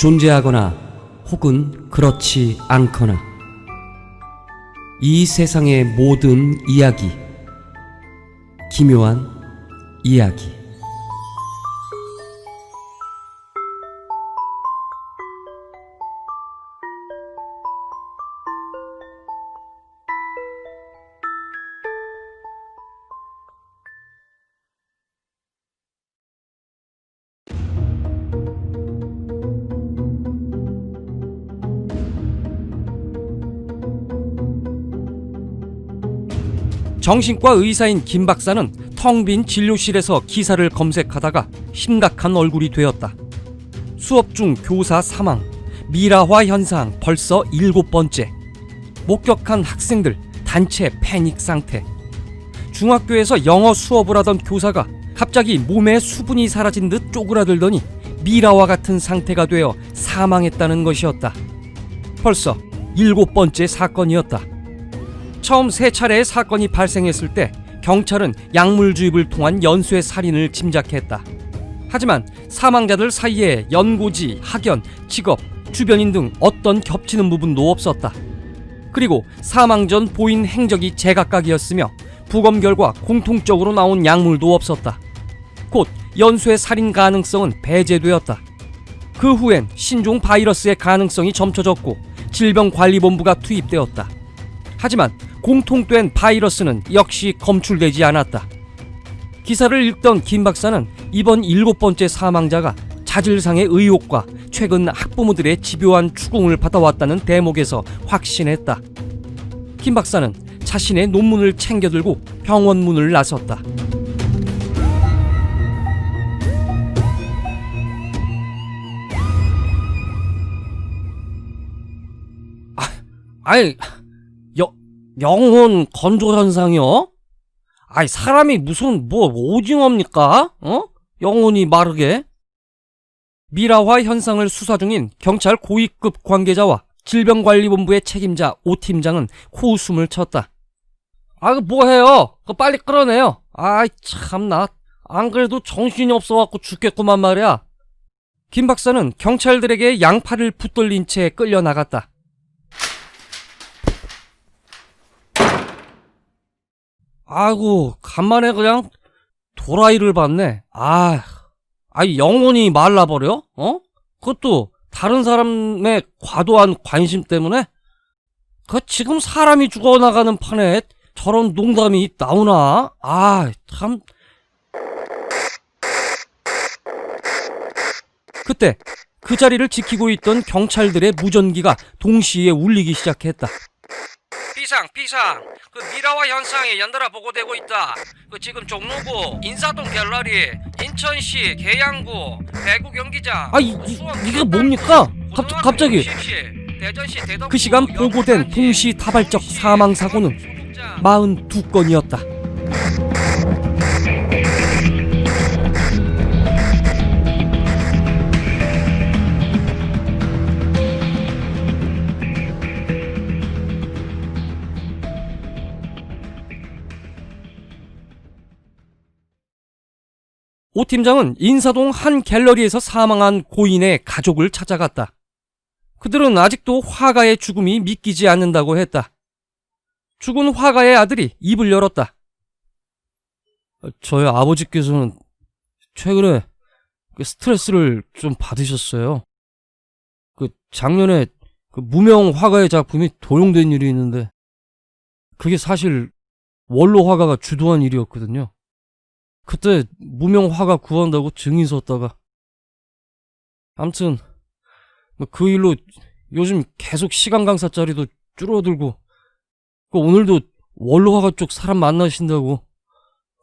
존재하거나 혹은 그렇지 않거나 이 세상의 모든 이야기, 기묘한 이야기. 정신과 의사인 김 박사는 텅 빈 진료실에서 기사를 검색하다가 심각한 얼굴이 되었다. 수업 중 교사 사망, 미라화 현상 벌써 7번째. 목격한 학생들 단체 패닉 상태. 중학교에서 영어 수업을 하던 교사가 갑자기 몸에 수분이 사라진 듯 쪼그라들더니 미라와 같은 상태가 되어 사망했다는 것이었다. 벌써 7번째 사건이었다. 처음 3차례의 사건이 발생했을 때 경찰은 약물주입을 통한 연쇄 살인을 짐작했다. 하지만 사망자들 사이에 연고지, 학연, 직업, 주변인 등 어떤 겹치는 부분도 없었다. 그리고 사망 전 보인 행적이 제각각이었으며 부검 결과 공통적으로 나온 약물도 없었다. 곧 연쇄 살인 가능성은 배제되었다. 그 후엔 신종 바이러스의 가능성이 점쳐졌고 질병관리본부가 투입되었다. 하지만 공통된 바이러스는 역시 검출되지 않았다. 기사를 읽던 김 박사는 이번 7번째 사망자가 자질상의 의혹과 최근 학부모들의 집요한 추궁을 받아왔다는 대목에서 확신했다. 김 박사는 자신의 논문을 챙겨들고 병원 문을 나섰다. 영혼 건조 현상이요? 사람이 무슨 오징어입니까? 영혼이 마르게? 미라화 현상을 수사 중인 경찰 고위급 관계자와 질병관리본부의 책임자 오 팀장은 코웃음을 쳤다. 뭐해요? 빨리 끌어내요. 참나. 안 그래도 정신이 없어갖고 죽겠구만 말이야. 김 박사는 경찰들에게 양팔을 붙들린 채 끌려나갔다. 간만에 그냥 도라이를 봤네. 영혼이 말라버려? 그것도 다른 사람의 과도한 관심 때문에? 지금 사람이 죽어나가는 판에 저런 농담이 나오나? 참. 그때 그 자리를 지키고 있던 경찰들의 무전기가 동시에 울리기 시작했다. 비상 미라화 현상이 연달아 보고되고 있다. 지금 종로구 인사동 갤러리, 인천시 계양구 대구 경기장. 이게 뭡니까? 갑자기 그 시간 보고된 동시다발적 사망사고는 42건이었다. 오 팀장은 인사동 한 갤러리에서 사망한 고인의 가족을 찾아갔다. 그들은 아직도 화가의 죽음이 믿기지 않는다고 했다. 죽은 화가의 아들이 입을 열었다. 저희 아버지께서는 최근에 스트레스를 좀 받으셨어요. 작년에 무명 화가의 작품이 도용된 일이 있는데 그게 사실 원로 화가가 주도한 일이었거든요. 그때 무명 화가 구한다고 증인 섰다가 암튼 그 일로 요즘 계속 시간 강사 자리도 줄어들고 오늘도 원로 화가 쪽 사람 만나신다고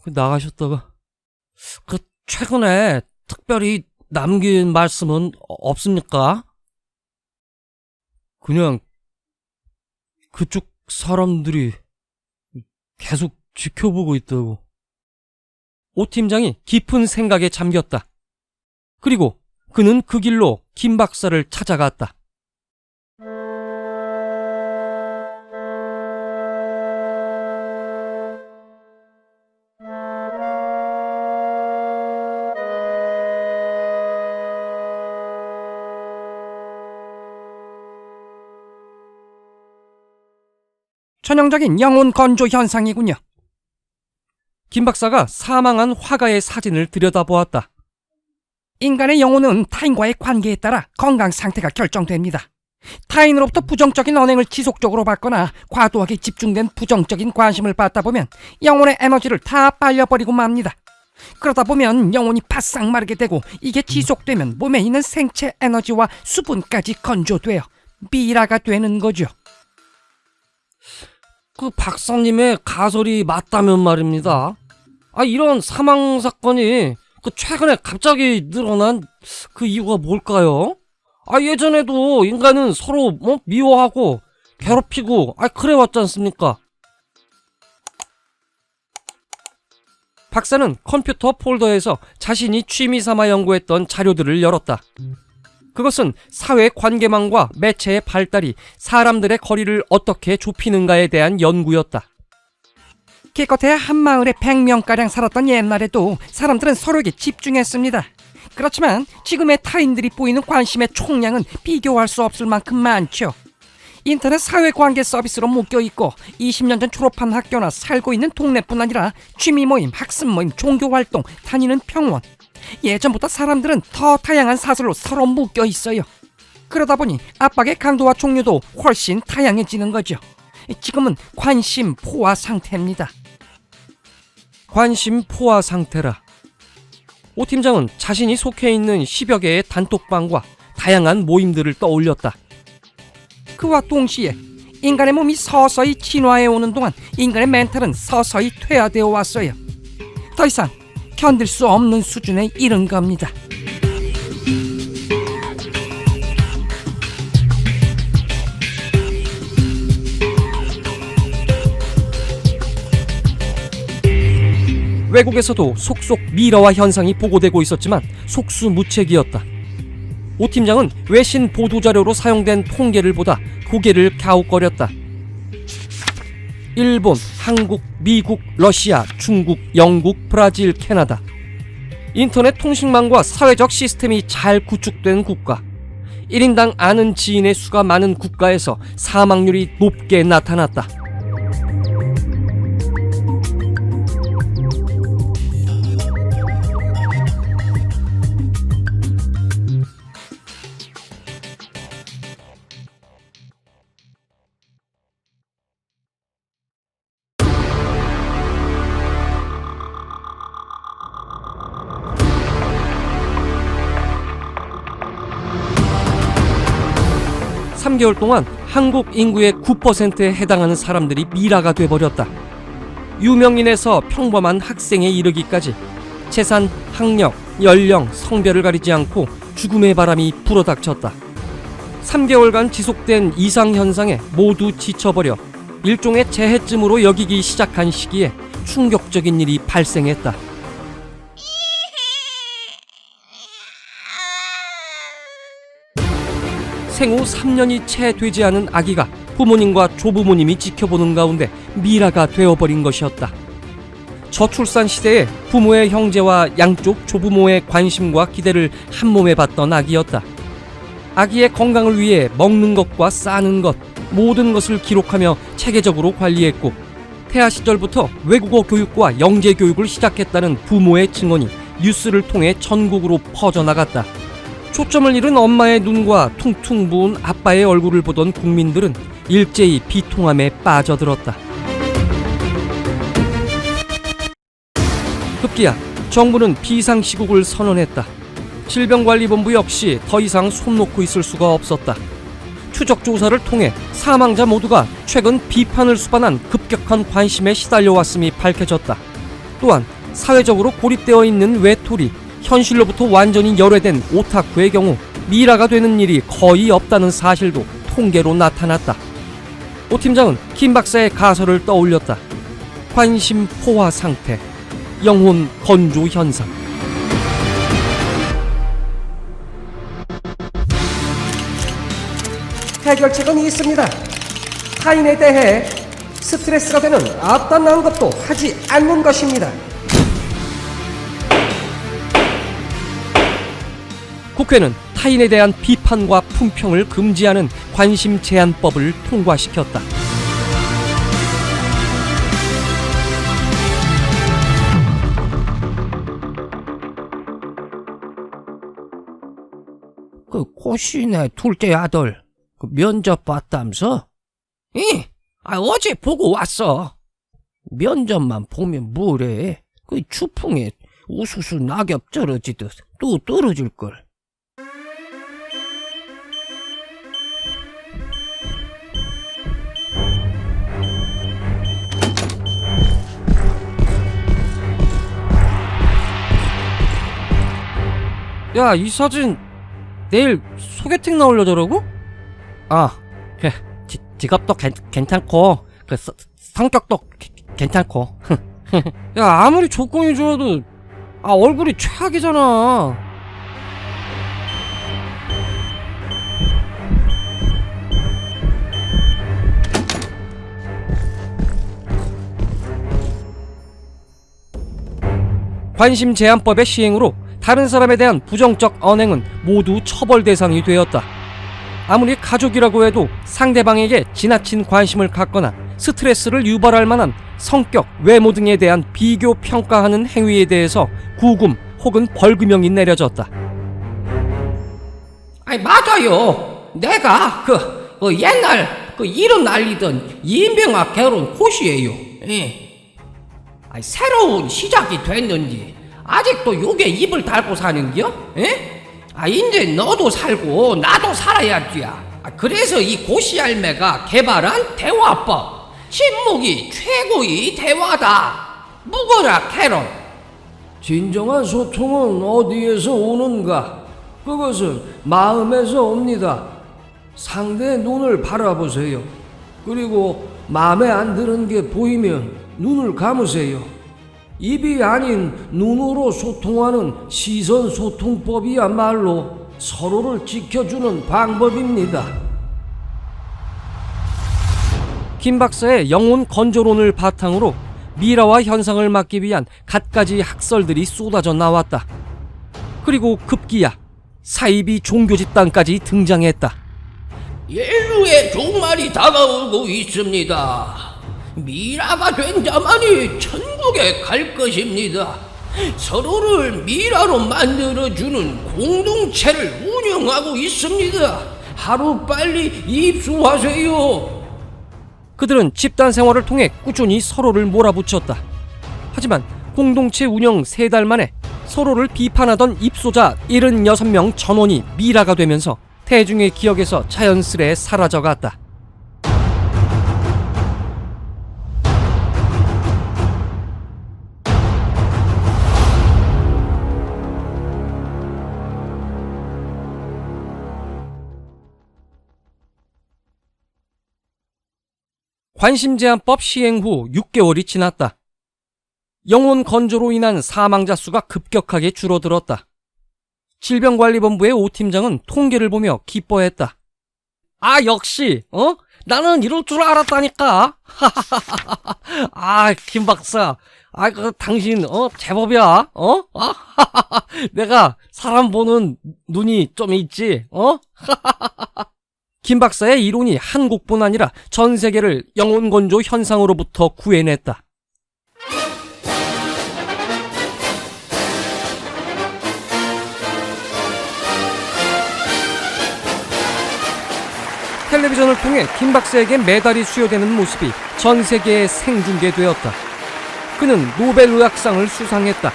나가셨다가 최근에 특별히 남긴 말씀은 없습니까? 그냥 그쪽 사람들이 계속 지켜보고 있다고. 오 팀장이 깊은 생각에 잠겼다. 그리고 그는 그 길로 김 박사를 찾아갔다. 전형적인 영혼 건조 현상이군요. 김 박사가 사망한 화가의 사진을 들여다보았다. 인간의 영혼은 타인과의 관계에 따라 건강 상태가 결정됩니다. 타인으로부터 부정적인 언행을 지속적으로 받거나 과도하게 집중된 부정적인 관심을 받다 보면 영혼의 에너지를 다 빨려버리고 맙니다. 그러다 보면 영혼이 바싹 마르게 되고, 이게 지속되면 몸에 있는 생체 에너지와 수분까지 건조되어 미라가 되는 거죠. 그 박사님의 가설이 맞다면 말입니다. 이런 사망 사건이 최근에 갑자기 늘어난 그 이유가 뭘까요? 예전에도 인간은 서로 미워하고 괴롭히고 그래왔지 않습니까? 박사는 컴퓨터 폴더에서 자신이 취미 삼아 연구했던 자료들을 열었다. 그것은 사회 관계망과 매체의 발달이 사람들의 거리를 어떻게 좁히는가에 대한 연구였다. 기껏해야 한 마을에 100명가량 살았던 옛날에도 사람들은 서로에게 집중했습니다. 그렇지만 지금의 타인들이 보이는 관심의 총량은 비교할 수 없을 만큼 많죠. 인터넷 사회관계 서비스로 묶여있고 20년 전 졸업한 학교나 살고 있는 동네뿐 아니라 취미 모임, 학습 모임, 종교활동, 다니는 병원, 예전보다 사람들은 더 다양한 사슬로 서로 묶여있어요. 그러다 보니 압박의 강도와 종류도 훨씬 다양해지는 거죠. 지금은 관심 포화 상태입니다. 관심 포화 상태라. 오 팀장은 자신이 속해 있는 10여 개의 단톡방과 다양한 모임들을 떠올렸다. 그와 동시에 인간의 몸이 서서히 진화해 오는 동안 인간의 멘탈은 서서히 퇴화되어 왔어요. 더 이상 견딜 수 없는 수준에 이른 겁니다. 외국에서도 속속 미라화 현상이 보고되고 있었지만 속수무책이었다. 오 팀장은 외신 보도자료로 사용된 통계를 보다 고개를 갸웃거렸다. 일본, 한국, 미국, 러시아, 중국, 영국, 브라질, 캐나다. 인터넷 통신망과 사회적 시스템이 잘 구축된 국가. 1인당 아는 지인의 수가 많은 국가에서 사망률이 높게 나타났다. 삼 개월 동안 한국 인구의 9%에 해당하는 사람들이 미라가 돼버렸다. 유명인에서 평범한 학생에 이르기까지 재산, 학력, 연령, 성별을 가리지 않고 죽음의 바람이 불어닥쳤다. 3개월간 지속된 이상현상에 모두 지쳐버려 일종의 재해쯤으로 여기기 시작한 시기에 충격적인 일이 발생했다. 생후 3년이 채 되지 않은 아기가 부모님과 조부모님이 지켜보는 가운데 미라가 되어버린 것이었다. 저출산 시대에 부모의 형제와 양쪽 조부모의 관심과 기대를 한몸에 받던 아기였다. 아기의 건강을 위해 먹는 것과 싸는 것, 모든 것을 기록하며 체계적으로 관리했고, 태아 시절부터 외국어 교육과 영재 교육을 시작했다는 부모의 증언이 뉴스를 통해 전국으로 퍼져나갔다. 초점을 잃은 엄마의 눈과 퉁퉁 부은 아빠의 얼굴을 보던 국민들은 일제히 비통함에 빠져들었다. 급기야 정부는 비상시국을 선언했다. 질병관리본부 역시 더 이상 손 놓고 있을 수가 없었다. 추적 조사를 통해 사망자 모두가 최근 비판을 수반한 급격한 관심에 시달려왔음이 밝혀졌다. 또한 사회적으로 고립되어 있는 외톨이, 현실로부터 완전히 열외된 오타쿠의 경우 미라가 되는 일이 거의 없다는 사실도 통계로 나타났다. 오 팀장은 김 박사의 가설을 떠올렸다. 관심 포화 상태, 영혼 건조 현상. 해결책은 있습니다. 타인에 대해 스트레스가 되는 어떤 것도 하지 않는 것입니다. 국회는 타인에 대한 비판과 품평을 금지하는 관심 제한법을 통과시켰다. 그 고시네 둘째 아들 그 면접 봤다면서? 예, 어제 보고 왔어. 면접만 보면 뭐래? 그 추풍에 우수수 낙엽 떨어지듯 또 떨어질걸. 야, 이 사진 내일 소개팅 나오려더라고? 그래. 직업도 괜찮고 그 성격도 괜찮고. 야, 아무리 조건이 좋아도 얼굴이 최악이잖아. 관심 제한법의 시행으로 다른 사람에 대한 부정적 언행은 모두 처벌 대상이 되었다. 아무리 가족이라고 해도 상대방에게 지나친 관심을 갖거나 스트레스를 유발할 만한 성격, 외모 등에 대한 비교 평가하는 행위에 대해서 구금 혹은 벌금형이 내려졌다. 맞아요. 내가 옛날 이름 날리던 이명학 결혼 고시예요. 예. 새로운 시작이 됐는지 아직도 요게 입을 달고 사는겨? 예? 이제 너도 살고 나도 살아야지야. 그래서 이 고시알매가 개발한 대화법. 침묵이 최고의 대화다. 묵어라 캐런. 진정한 소통은 어디에서 오는가? 그것은 마음에서 옵니다. 상대의 눈을 바라보세요. 그리고 마음에 안 드는 게 보이면 눈을 감으세요. 입이 아닌 눈으로 소통하는 시선 소통법이야말로 서로를 지켜주는 방법입니다. 김 박사의 영혼 건조론을 바탕으로 미라와 현상을 막기 위한 갖가지 학설들이 쏟아져 나왔다. 그리고 급기야 사이비 종교 집단까지 등장했다. 인류의 종말이 다가오고 있습니다. 미라가 된 자만이 천국에 갈 것입니다. 서로를 미라로 만들어주는 공동체를 운영하고 있습니다. 하루빨리 입수하세요. 그들은 집단 생활을 통해 꾸준히 서로를 몰아붙였다. 하지만 공동체 운영 3달 만에 서로를 비판하던 입소자 76명 전원이 미라가 되면서 대중의 기억에서 자연스레 사라져갔다. 관심제한법 시행 후 6개월이 지났다. 영혼 건조로 인한 사망자 수가 급격하게 줄어들었다. 질병관리본부의 오 팀장은 통계를 보며 기뻐했다. 역시 나는 이럴 줄 알았다니까. 김 박사, 당신 제법이야. 내가 사람 보는 눈이 좀 있지. 김 박사의 이론이 한국뿐 아니라 전 세계를 영혼 건조 현상으로부터 구해냈다. 텔레비전을 통해 김 박사에게 메달이 수여되는 모습이 전 세계에 생중계되었다. 그는 노벨 의학상을 수상했다.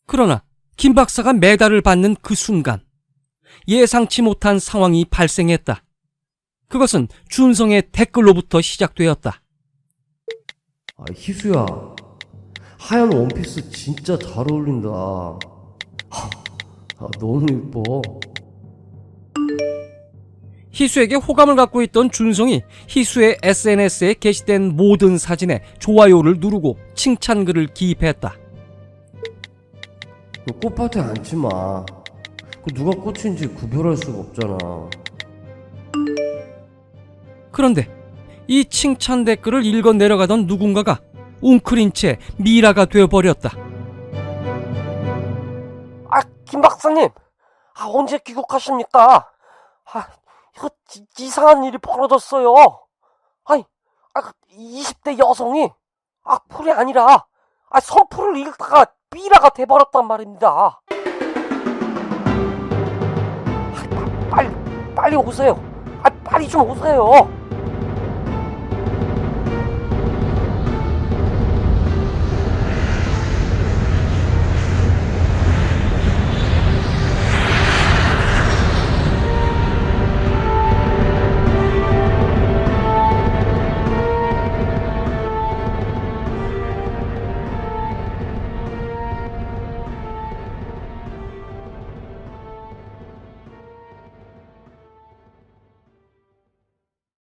그러나 김 박사가 메달을 받는 그 순간 예상치 못한 상황이 발생했다. 그것은 준성의 댓글로부터 시작되었다. 희수야, 하얀 원피스 진짜 잘 어울린다. 너무 예뻐. 희수에게 호감을 갖고 있던 준성이 희수의 SNS에 게시된 모든 사진에 좋아요를 누르고 칭찬글을 기입했다. 너 꽃밭에 앉지 마. 누가 꽃인지 구별할 수가 없잖아. 그런데 이 칭찬 댓글을 읽어 내려가던 누군가가 웅크린 채 미라가 되어버렸다. 김 박사님, 언제 귀국하십니까? 이거 이상한 일이 벌어졌어요. 20대 여성이 풀이 아니라 선풀을 읽다가 미라가 돼버렸단 말입니다. 빨리 오세요. 빨리 좀 오세요.